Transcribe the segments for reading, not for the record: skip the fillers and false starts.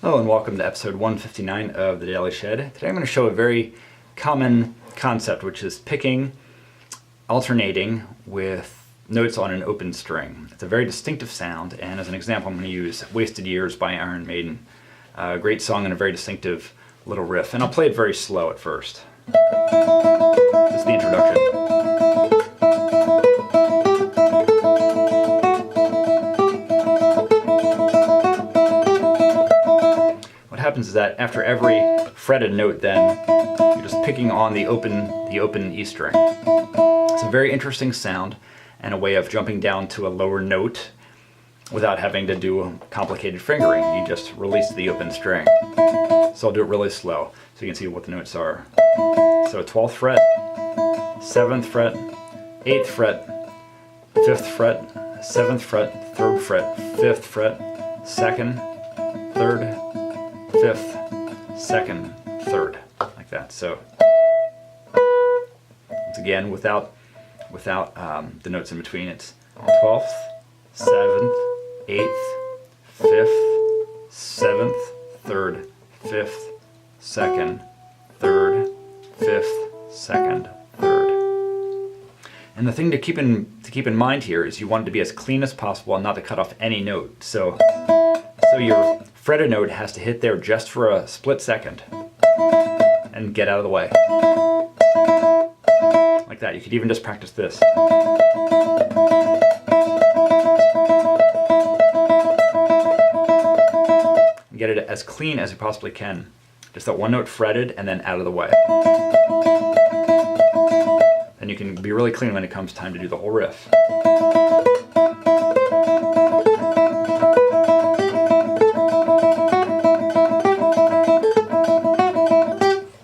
Hello and welcome to episode 159 of the Daily Shed. Today I'm going to show a very common concept, which is picking, alternating with notes on an open string. It's a very distinctive sound, and as an example I'm going to use Wasted Years by Iron Maiden. A great song and a very distinctive little riff, and I'll play it very slow at first. This is the introduction. What happens is that after every fretted note, then you're just picking on the open E string. It's a very interesting sound and a way of jumping down to a lower note without having to do complicated fingering. You just release the open string. So I'll do it really slow so you can see what the notes are. So 12th fret, 7th fret, 8th fret, 5th fret, 7th fret, 3rd fret, 5th fret, 2nd, 3rd, 5th, 2nd, 3rd, like that. So once again, without the notes in between, it's 12th, 7th, 8th, 5th, 7th, 3rd, 5th, 2nd, 3rd, 5th, 2nd, 3rd. And the thing to keep in mind here is you want it to be as clean as possible and not to cut off any note. So your fretted note has to hit there just for a split second and get out of the way. Like that. You could even just practice this. Get it as clean as you possibly can. Just that one note fretted and then out of the way. And you can be really clean when it comes time to do the whole riff.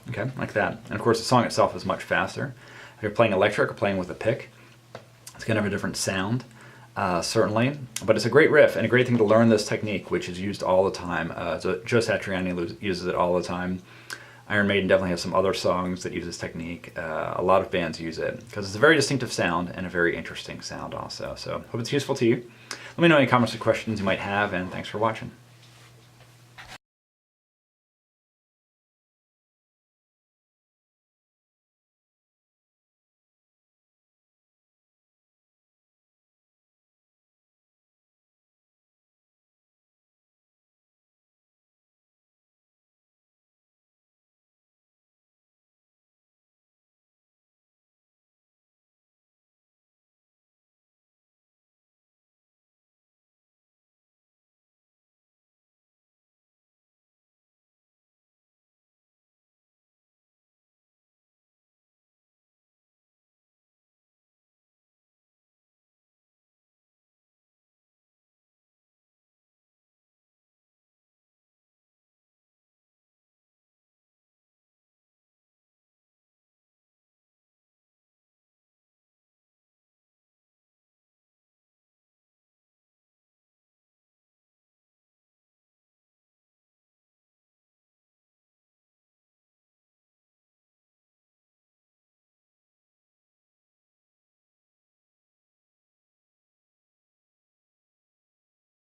Okay, like that. And of course the song itself is much faster. If you're playing electric or playing with a pick, it's going to have a different sound. Certainly, but it's a great riff and a great thing to learn this technique, which is used all the time. Joe Satriani uses it all the time. Iron Maiden definitely has some other songs that use this technique. A lot of bands use it because it's a very distinctive sound and a very interesting sound also. So hope it's useful to you. Let me know any comments or questions you might have, and thanks for watching.